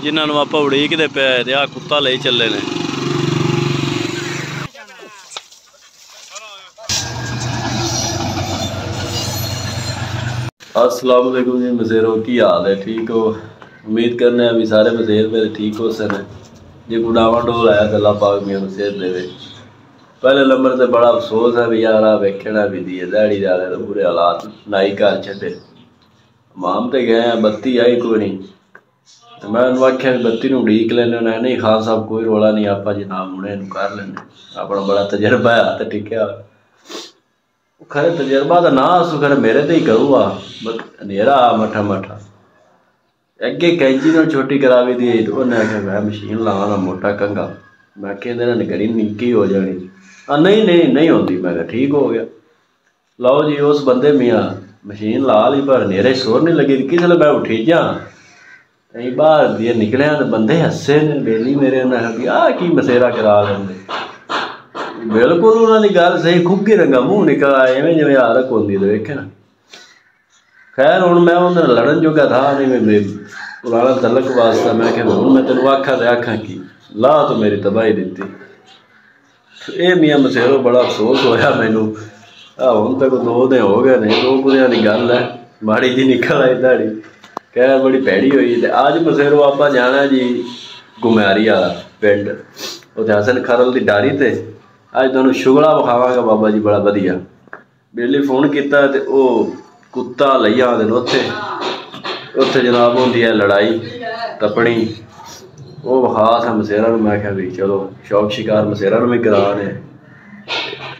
जिन्होंने आप उड़ीकते पे आ कुत्ता ले चले ने। अस्सलाम वालेकुम जी मज़ेरो की हाल है, ठीक हो? उम्मीद करने हैं भी सारे मज़ेर मेरे ठीक हो सन। जो गुडावा डोल आया तो अल्लाह पाक मैं सेहत देवे। पहले नंबर से बड़ा अफसोस है भी यार वेखना भी दी है दहाड़ी वाले तो बुरे हालात नाई घर छे माम तो गए हैं, बत्ती आई कोई नहीं। तो मैं आख्या भी बत्ती उड़ीक लेने नहीं खान साहब कोई रोला नहीं, आप जनाब हुणे कर लेने अपना बड़ा तजर्बा है तो टिकया खरे तजर्बा तो ना असू खरे मेरे तो ही करूँगा अंधेरा आ मठा मठा अगे कैंची ने छोटी करा भी दी तो उन्हें आख्या मैं मशीन लाना मोटा कंघा। मैं कहते घड़ी निक्की हो जानी नहीं नहीं नहीं होती। मैं ठीक हो गया। लो जी उस बंदे मियाँ मशीन ला ली पर नेरे शोर नहीं लगी किस मैं उठी जा कहीं बाहर दिए निकलिया तो बंदे हसे ने बेली मेरे ने आ की मसेरा करा लेंगे। बिल्कुल उन्होंने गल सही खुग्गी रंगा मुँह निकल आया इवें जिवें हारक होंदी तो वेखे ना। खैर हूँ मैं उन्होंने लड़न जोगा था नहीं मैं पुराना तलक वास्ता मैं क्या हूँ मैं तेन आखा तो आखा की ला तो मेरी तबाही दी। ये मियाँ मसेरो बड़ा अफसोस होया मैनू हूँ तक 2 दिन हो गए नहीं 2 बुरियां की गल है माड़ी जी निकल आई दाड़ी कह बड़ी भैड़ी हुई। अज मसेरो आप जाना जी घुमारी वाला पिंड उत्थे हसन खरल की डारी ते अज तुहानू शुगला विखावांगा बाबा जी बड़ा वधिया। बेली फोन किया तो कुत्ता लई आते उत्थे उत्थे जनाब होंदी है लड़ाई तपनी वो विखा था मसेरा। मैं क्या भी चलो शौक शिकार मसेरा भी कराने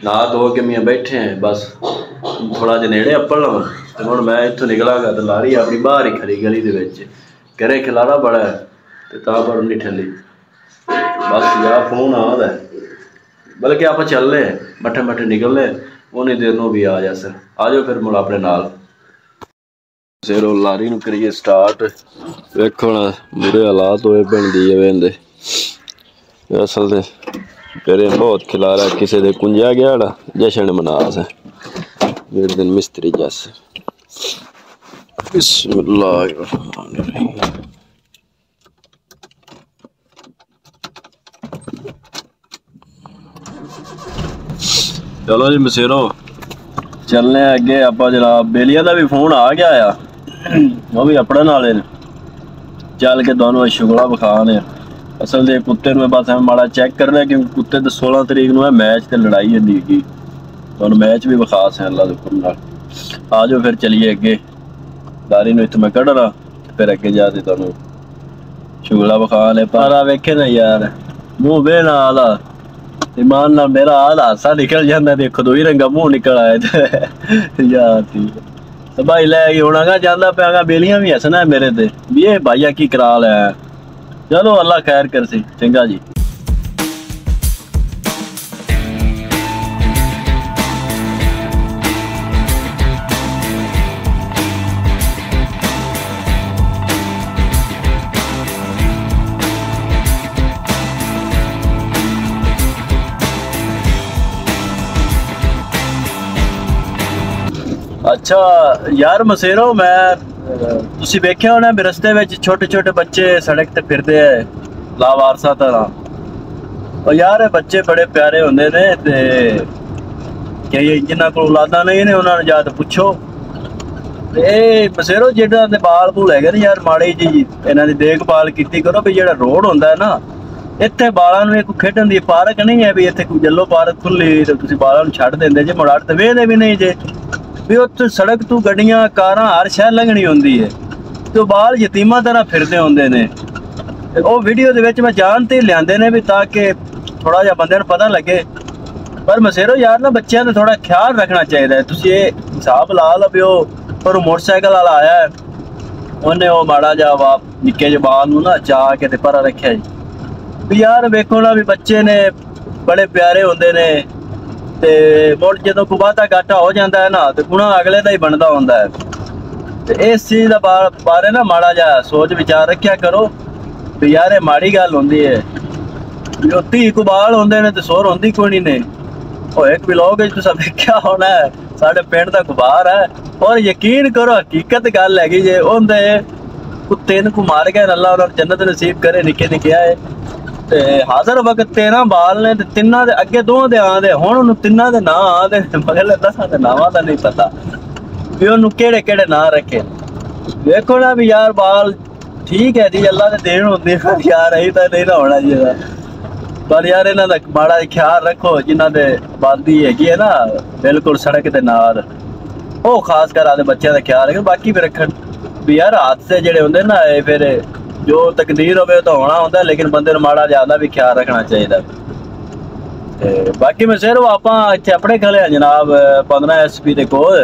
ना 2 के मियाँ बैठे हैं बस थोड़ा जहा नेड़े अप्पल लवा तो हूँ मैं इतों निकलांगा तो लारी अपनी बाहर ही खड़ी गली के करे खिलारा बड़ा है तो पर नहीं ठली बस यार फोन आ रहा है बल्कि आप चल रहे मठे मठे निकल रहे उन्नी देर नूं भी आ जा सर आ जाओ फिर मुड़ अपने नाल सेरो लारी नूं करिए स्टार्ट। वेखो ना बुरे हालात होए बनदी है वेंदे असल ते फिर बहुत खिलारा किसी दे कुंजा गया ना जशन मनास है मेरे दिन मिस्त्री जस बिस्मिल्लाहिर्रहमानिर्रहीम। चलो जी मसेरो चलने अगे आप जनाब बेलिया का भी फोन आ गया आ वो भी अपने नाले ने चल के दोनों शुगला विखाने। असल दे कुत्ते में बस माड़ा चेक करना क्योंकि कुत्ते तो 16 तरीक है मैच तो लड़ाई है दी तो मैच भी विखा से अल्लाह के हुक्म नाल। आ जाओ फिर चलीए अगे दारी इतों मैं कढ़ रहा फिर अगे जाके तुहानू शुगला विखाने। पर वेखे ना यार मुँह बे ना आला ईमान ना मेरा आल हासा निकल जाता देखो 2 ही रंगा मुँह निकल आए थे यार ठीक है तबाही लैके होना जाता पाया बेलियां भी हसना मेरे ते भी ये भाईया की करा लिया। चलो अल्लाह खैर कर सी चंगा जी। अच्छा यार मसेरो मैं तुसी वेख्या होना भी रस्ते में छोटे छोटे बच्चे सड़क ते फिरते है लावारसा तरह और यार बच्चे बड़े प्यारे होंगे ने ते कई जिन्होंने को औलादा नहीं ने उन्होंने जाके पुछो मसेरो जेड़ा बाल बूल है ना यार माड़ी जी इन्हों की देखभाल की करो भी जो रोड होंगे ना इतने बालों एक खेडन की पार्क नहीं है भी इतने कोई जलो पार्क खुली तो तुम बालों छड़ देंगे जे मुड़ तो वेहदे भी नहीं जे भी उत्थे सड़क तू गड्डियां कारां हर शहर लंघनी होंदी है तो बाल यतीमा तरह फिरते होंगे ने। वो वीडियो दे विच मैं जानते लियाते ने भी ताकि थोड़ा जा बंदे पता लगे। पर मसेरो यार ना बच्चों का थोड़ा ख्याल रखना चाहिए। तुम ये हिसाब ला लो भी पर मोटरसाइकिल वाला आया उन्हें वो माड़ा जा वाप निक्के जे बाल नूं ना चा के परा रखिया जी भी यार वेखो ना भी बच्चे ने बड़े प्यारे होंगे ने ते मुड़ जो गुबाता घाटा हो जाता है ना तो गुणा अगले का ही बनता होंगे है। तो इस चीज़ का बारे ना माड़ा जा सोच विचार रखा करो भी यार ये माड़ी गल होंदी है जो धी को बाल होंगे ने तो सोर होंदी कोई नहीं ने। और एक ब्लॉग तुसा देखा होना है साढ़े पिंड का गुबार है और यकीन करो हकीकत गल हैगी जे उनदे कुत्ते को मार गए, अल्लाह उन्हें जन्नत नसीब करे, निके निके आए ते हाज़र वक्त 13 बाल ने, तिना दे अगे दो दे आंदे, हुण उन्होंने तिना दे नाम आंदे, मगर 10 दे नावां दा नहीं पता भी उन्होंने केड़े केड़े नाम रखे। देखो ना भी यार बाल ठीक है जी, अल्लाह ने देन होंदे यार, अही तो नहीं ना होना चाहिए, पर यार इन्हां दा माड़ा ख्याल रखो, जिन्हां दे बादी हैगी है ना बिल्कुल सड़क दे नाल, वो खास कर आदे बच्चों का ख्याल रखो, बाकी भी रखन भी यार हादसे जेडे होंदे ना, ये फिर जो तकदीर होवे तो होना होंदा, लेकिन बंदे नूं माड़ा ज्यादा भी ख्याल रखना चाहिए। बाकी मैं सिर्फ आपां इत्थे अपने खले जनाब 15 SP दे कोल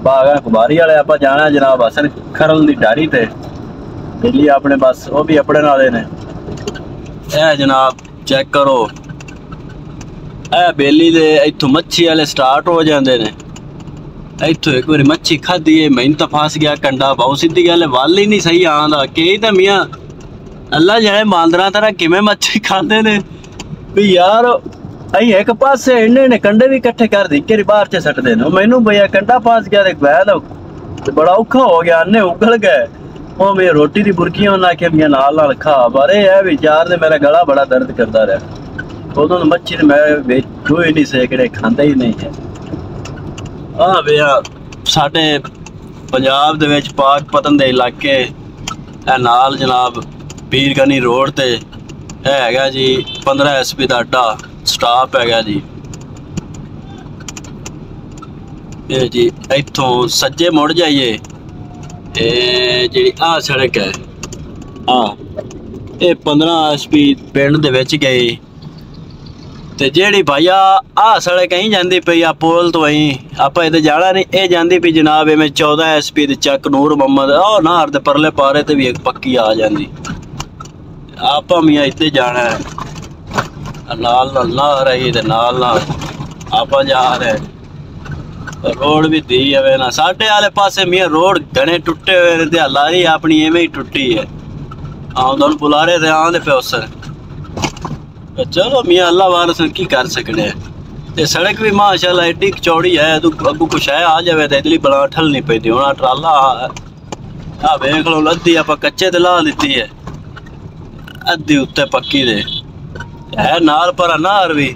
बागा कुमारी वाले आपां जाना जनाब हसन खरल दी डारी ते दिल्ली अपने, बस वो भी अपने नाले ने। ए जनाब चेक करो, ए बेली दे इत्थों मच्छी वाले स्टार्ट हो जाते ने, इत्थों एक बार मच्छी खाधी है, मैं तो फस गया कंडा, बहुत सीधी गल है, वल ही नहीं सही आंदा, कई तो मियाँ अल्लाह जाने बांदरा तरह किमें मच्छी खाते ने भी यार, अं एक पासे इन्ने कंडे भी इकट्ठे कर दी के बाहर च सटते हैं, मैनू भैया कंडा फस गया, वैद बड़ा औखा हो गया, अन्ने उगल गए, वो मेरी रोटी की बुरकियां उन्हें आखिया मियाँ नाल खा, पर यह है भी यार मेरा गला बड़ा दर्द करता रहा, उदों मच्छी तो मैं छू ही नहीं सकड़े, खांदा ही नहीं है। हाँ भैया साढ़े पंजाब दे विच पाक पतन दे इलाके नाल जनाब पीरगनी रोड ते है जी 15 SP दा अड्डा स्टाप है जी। ये जी इत्थों सज्जे मुड़ जाइए, जी आ सड़क है, हाँ ये 15 SP पिंड दे विच गई, ते जेड़ी भैया आ सड़क अं जाती पई आ पुल तो अं आप इधर जाना नहीं, ये जाती पई जनाब में 14 SP दे चक नूर मोहम्मद, और नहर दे परले पारे ते भी एक पक्की आ जाती, आप मियाँ इतने जाना है, नाल नाल नहर है ते नाल नाल आप जा रहे, रोड भी दी है ना, साढ़े आले पासे मियाँ रोड घने टुटे हुए ते लारी अपनी एवं ही टुटी है, आम बुलारे थे आंदे पे उस चलो मियाँ अल्लाह वारस की कर सकने, ते सड़क भी माशाल्लाह एडी चौड़ी है, अगू कुछ है आ जाए तो इतनी बड़ा ठल नहीं पैदी, हूँ ट्राला आ वेख लो, अद्धी आप कच्चे ते ला दी है, अद्धी उत्ते पक्की दे है, नाल पर नहर भी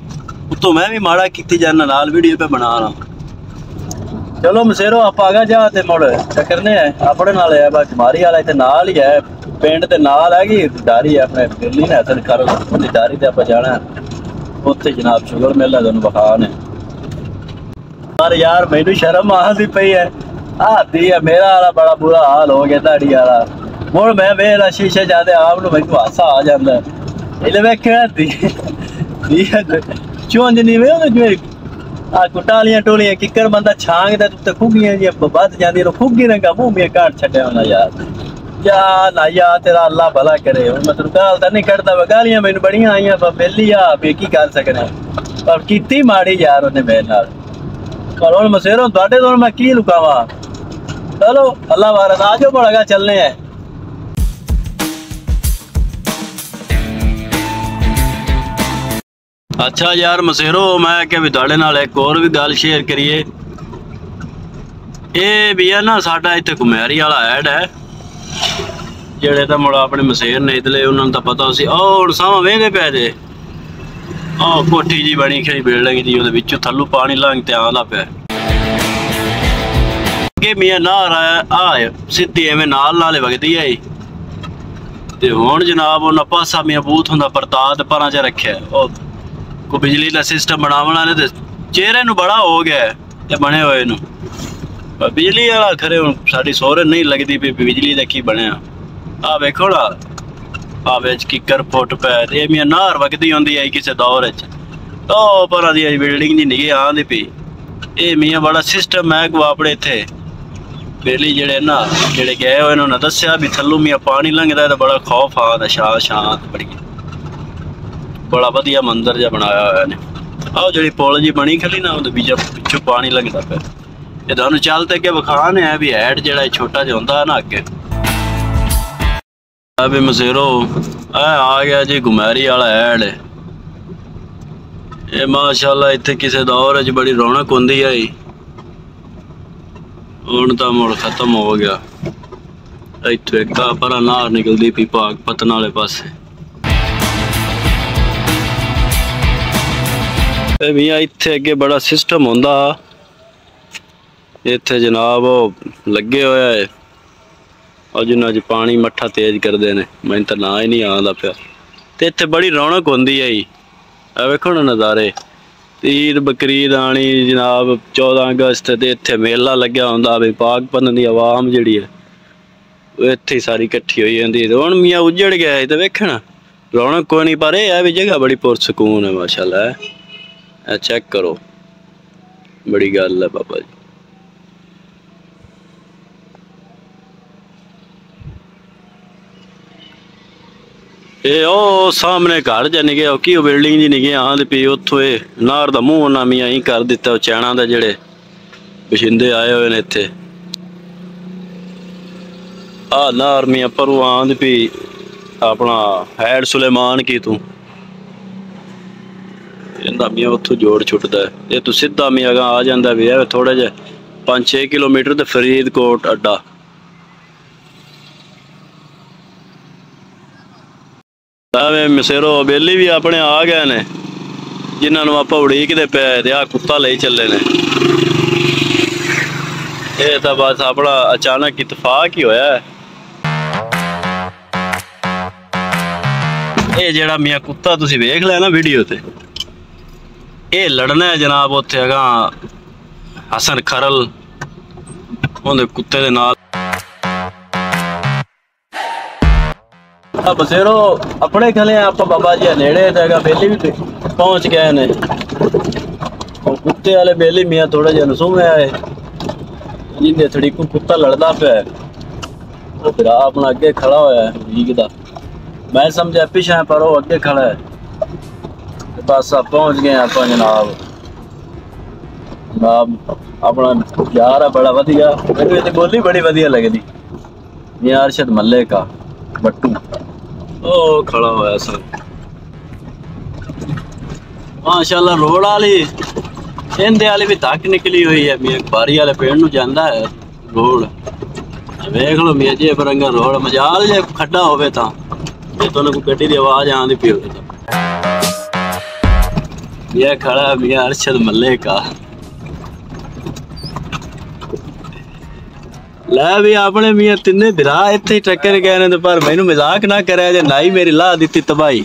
उतो मैं भी माड़ा की जाना, नाल वीडियो पे बना रहा। चलो मसेरो आप आगा जा ते मुड़ टकरने अपने नाल है, बस मारी वाला इतने नाल ही है, पिंड के नाल हैगी डारी है अपने दिल्ली ने हसन खरल उहदी डारी ते आपां जाना उत्थे जनाब शुगर मेला तुहानूं विखाने। पर यार मैनू शर्म आती पई है, हाथी है मेरा वाला बड़ा बुरा हाल हो गया दाड़ी वाला, मुड़ मैं वेला शीशे जाते आप मैनू हासा आ जाता है, इले वेखना चुंज नहीं वे कुटालियां टोलियां किकर बंदा छांग दे उत्ते खुगियां जी बद जांदी, खुगी ने का मुंह में काट छड्या होना यार ना यार तेरा अल्लाह भला करे, मैं तेन गाल तो नहीं कटता, गालियां मैनू बड़ियां आईयां, बेली आ बे की कर सकने, पर कीती माड़ी यार उन्हें मेरे नाल, पर हुण मसेरों तुहाडे तो मैं की लुकावां। चलो अल्लाह वारस आ जाओ बड़ा चलने हैं। अच्छा यार मसेरो मैं क्या भी तुहाडे नाल एक और भी गल शेयर करिए, ये भी है ना साडा इत्थे घुमैरी वाला ऐड है, जेड़े तो मुड़ा अपने मसेर ने इतले उन्होंने तो पता सी, और सावा वेंदे पे जे कोठी जी बनी खड़ी बिल्डिंग जी, उहदे विचों थल्लों पानी लंघ ते आंदा पे अगे मियाँ नहर आ सीधी एवें नाल नाल वगदी है, ते हुण जनाब उन्हां पासा मियाँ बूथ हुंदा परता ते परां च रखिया, को बिजली का सिस्टम बनावना ने ते चेहरे नूं बड़ा हो गया ते बने होए नूं, पर बिजली वाला खरे हुण साडी सोहरे नहीं लगदी पई बिजली दा की बनिया, आ वेखो ना आ विच किकर फुट पै, ये मियाँ नहर वगदी होंदी है किसी दौर च, ओ परां दी बिल्डिंग दी निगे आंदी पई, ये मियाँ बड़ा सिस्टम है को अपने इत्थे बिजली जेड़े ना जेड़े गए हुए उन्होंने दस्या भी थल्लों मियाँ पानी लंघदा ते बड़ा खौफ आंदा, शांत बड़ी बड़ा वधिया मंजर जिहा बनाया होया ने, आओ जी पुल जी बनी खड़ी ना उहदे पिछों पानी लंघदा पे, ये तुहानूं चल ते अगे विखाने है भी हैड जेड़ा छोटा जिहा हुंदा ना अगे अभी मसेरो आ गया जी घुमैरी वाला हैड, ये माशाल्लाह इत्थे किसी दौर च बड़ी रौनक होंदी है, हुण तां मुड़ खत्म हो गया, इत्थों एक पर नार निकलती पी भाग पतन वाले पासे। मियाँ इत्थे अगे बड़ा सिस्टम होंदा, इत्थे जनाब लगे हुए है और जिन्होंने पानी मट्ठा तेज करते हैं, मैं तो ना ही नहीं आता पाया। तो इत्थे बड़ी रौनक होंदी है जी, वेखो ना नज़ारे। ईद बकरीद आनी जनाब 14 अगस्त ते इत्थे मेला लग्या होंदा भी पाकपन दी आवाम जिहड़ी है इत्थे सारी इकट्ठी होई जांदी। ते हुण मियाँ उजड़ गया है, तो वेखना रौनक कोई नहीं, पर यह भी जगह बड़ी पुरसकून है माशाल्लाह। चेक करो, बड़ी गल है बाबा जी। ये ओ सामने घर जा निके की बिल्डिंग जी निके आंद पी उतो नार का मूँह उन्हें मियाँ ही कर दिता। चैना के जेड़े बशिंदे आए हुए ने इत्थे आ नार मियाँ परू आंद पी अपना हैड सुलेमान की तू इन्दा मियाँ उतो जोड़ छुटता है। ये तू सीधा मियाँ आ जाता भी है थोड़े जे 5-6 किलोमीटर तो फरीदकोट अड्डा। मसेरो बेली भी अपने आ गए ने जिन्होंने आप उड़ीकते पे आ कुत्ता ले चले ने। ये तो बस अपना अचानक इतफाक ही होया है। ये जेड़ा मियाँ कुत्ता तुसी वेख लिया ना वीडियो ते, ये लड़ना है जनाब उत्थे अगा हसन खरल उहदे कुत्ते दे नाल। बसेरो अपने खले आप बाबा जी नेड़े थे, बेली भी पहुंच गए ने। और कुत्ते वाले बेली मियाँ थोड़ा जिहा नसूमे आए जिंदे थड़ी को कुत्ता लड़दा पे वो फिर अपना अगे खड़ा होया है। मैं समझा पिछा पर वो अगे खड़ा है। बस आप पहुंच गए आप जनाब। जनाब अपना यार है बड़ा वधिया, मेरी बोली बड़ी वधिया लगदी। मियाँ अरशद मल्ले का बट्टू ओ खड़ा होया सर माशाल्लाह। रोड वाली इंदे वाली भी तक निकली हुई है। मियाँ बारी वाले पेड़ नूं जांदा है रोड, वेख लो मियाँ जी बरंगा रोड। मजाल जे खड्डा होवे तां जे तुहानूं कोई गड्डी दी आवाज आंदी पई होवे तां मियाँ खड़ा है मियाँ अरशद मल्ले का। लै भी अपने मियाँ तिन्ने बिरा इत्थे टक्कर गए ने, पर मैनू मजाक ना करे जे नाई मेरी ला दी तबाही।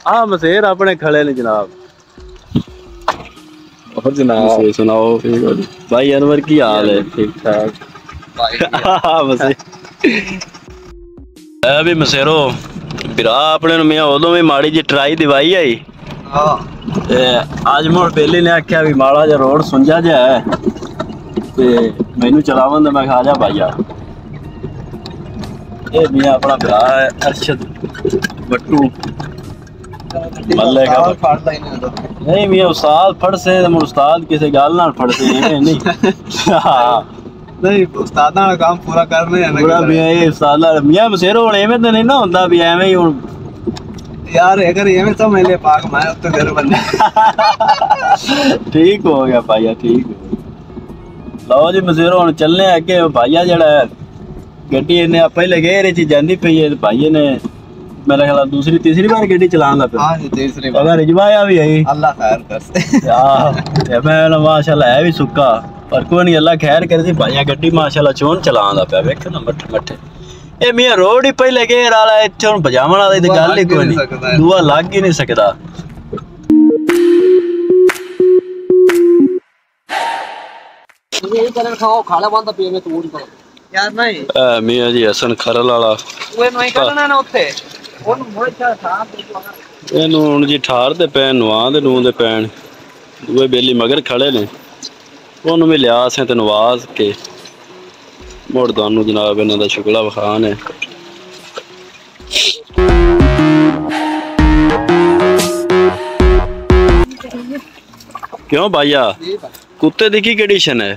आ मसेर अपने खड़े ने जनाब। और जनाब सुनाओ भाई अनवर की हाल है? ठीक ठाक भी मसेरो बिरा अपने मियाँ उदों भी माड़ी जी ट्राई दिवाई आई। अज मुड़ बेली ने आख्या भी माड़ा जा रोड सुंझा जा है मैनू चलावन तो मैं खा जा भाईया। ये मियाँ अपना भरा है अरशद बट्टू मल्ले का। नहीं मियाँ उस्ताद फड़ से उस्ताद किसी गल नाल फड़ से नहीं नहीं उस्ताद नाल काम पूरा करने है पूरा मियाँ ये उस्ताद नाल मियाँ मसेरो हुण एवें तो नहीं ना हुंदा भी एवें ही हुण यार अगर एवें समझ ले पाक मैं उत्ते तेरे बंदे ठीक हो गया भाईया ठीक हो। लो जी मसेरो हुण चलने अगे। भाईया जड़ा गड्डी इन्हें पहले गेरे च जांदी पई है, भाईये ने मेरा ख्याल दूसरी तीसरी बार गड्डी चलान लग पिया। हां जी तीसरी बार अगर रिजवाया भी है अल्लाह खैर करसे यार मैं माशाल्लाह है भी सुक्का पर कोई नहीं अल्लाह खैर करसी। भाईया गड्डी माशाल्लाह चोन चलान लग पिया वेख ना मट्ठे मट्ठे। ए मियां रोड ही पहले गेर वाला इत्थे हुण भजावण वाला दी गल ही कोई नहीं, दूआ लग ही नहीं सकदा। यही करन खाओ खाला बंद पे में तोड़ करो यार नहीं मियां जी हसन खरल वाला ओए नहीं करना ना उत्ते ओन मोचा साफ ਇਹਨੂੰ ਹੁਣ ਜੀ ਠਾਰ ਦੇ ਪੈਣ ਨਵਾ ਦੇ ਨੂੰ ਦੇ ਪੈਣ ਦੂਏ ਬੇਲੀ ਮਗਰ ਖੜੇ ਨੇ ਉਹਨੂੰ ਵੀ ਲਿਆ ਸੇ ਤੇ ਨਵਾਜ਼ ਕੇ ਮੁੜ ਤੁਹਾਨੂੰ ਜਨਾਬ ਇਹਨਾਂ ਦਾ ਸ਼ੁਕਲਾ ਵਿਖਾਣ ਹੈ। क्यों भाईया कुत्ते दी की कंडीशन है?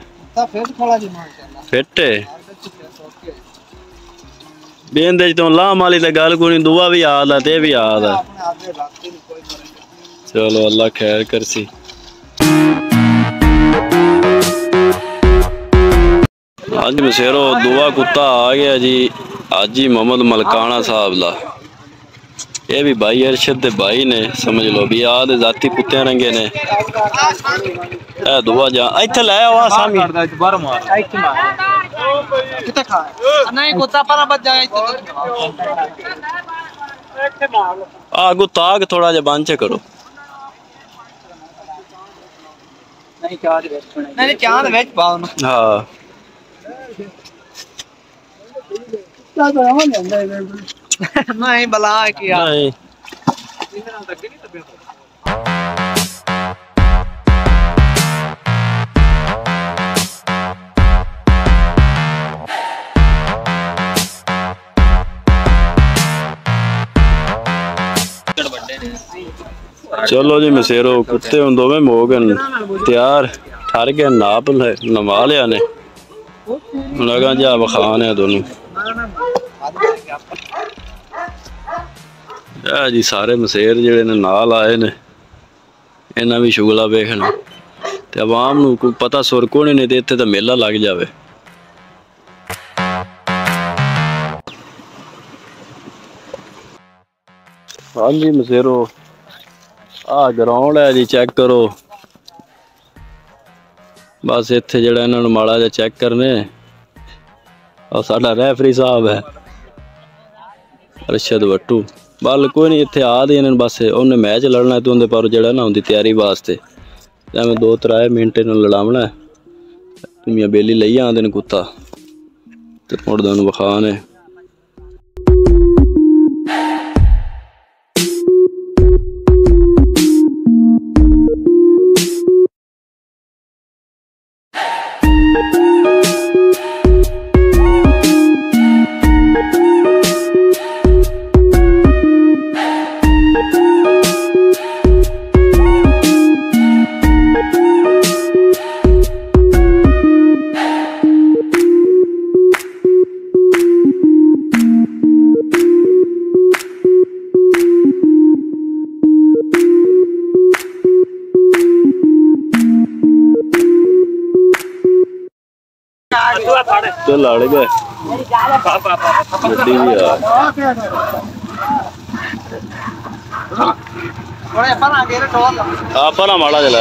फिट है बेंदे तो लाम वाली तो गल कोई दुआ भी याद है ते भी याद है। चलो अल्लाह खैर करसी। हाँ जी मसेरो दुआ कुत्ता आ गया जी हाजी मोहम्मद मलकाना साहब दा। ये भी भाई अरशद दे भाई ने समझ लो भी आद जाती कुत्ते रंगे ने। ए दुआ जा इथे ले आ सामी बाहर मार किथे खा नहीं कुत्ता पर बच जाए इथे मार आगू ताक थोड़ा जा बांचे करो नहीं चार वेच पाओ ना हां नहीं बला किया नहीं चलो जी मसेरो कुत्ते हम दोवें हो गए तैयार ठर गए नाप नवा लिया ने लगा जा बखान है दोनों जी सारे मसेर जेड़े ने नाल आए ने इन्हां भी शुगला वेखना ते आवाम नूं कोई पता सुर कोने नहीं ते इत्थे तां मेला लग जावे। हाँ जी मसेरो आ ग्राउंड है जी चेक करो बस इत्थे जेड़ा इन्हां नूं माड़ा जिहा चेक करने और साडा रेफरी साहब है अरशद वट्टू बल कोई नहीं इत्थे आ दे बस उन्हें मैच लड़ना तो उंदे पर जेड़ा ना उंदी तैयारी वास्ते मैं 2-3 मिनट इन्हूं लड़ावना तुमियां बेली लई आंदे ने कुत्ता ते मुड़ दोनों बखाने तो लड़ गए आप ना माड़ा चला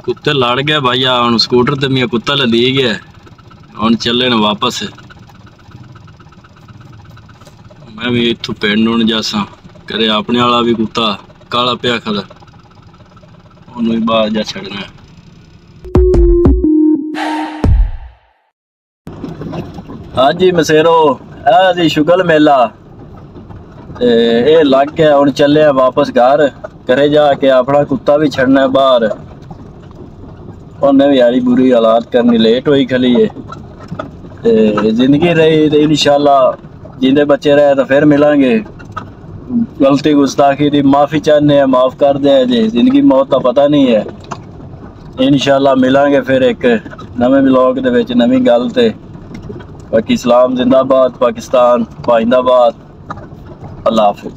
कुत्ते लड़ गए भाई हम स्कूटर ते मियां कुत्ता लदी गया हम चले न वापस मैं भी इथों पिंड हूं जासा करे अपने वाला भी कुत्ता काला पिया खड़ा उन्होंने भी बाहर जा छड़ना। हाँ जी मसेरो जी शुगल मेला ये लग गया हम चले वापस घर करे जाके अपना कुत्ता भी छड़ना है बाहर उन्हें भी यारी बुरी हालात करनी लेट हुई खली है जिंदगी रही तो इंशाल्लाह जिंदे बच्चे रहे तो फिर मिलेंगे गलती गुस्ताखी दी माफ़ी चाहने हैं माफ़ कर दे जी जिंदगी मौत का पता नहीं है इंशाल्लाह मिलेंगे फिर एक नवे व्लॉग दे विच नवी गल ते बाकी इस्लाम जिंदाबाद पाकिस्तान पाइंदाबाद अल्लाह हाफिज़।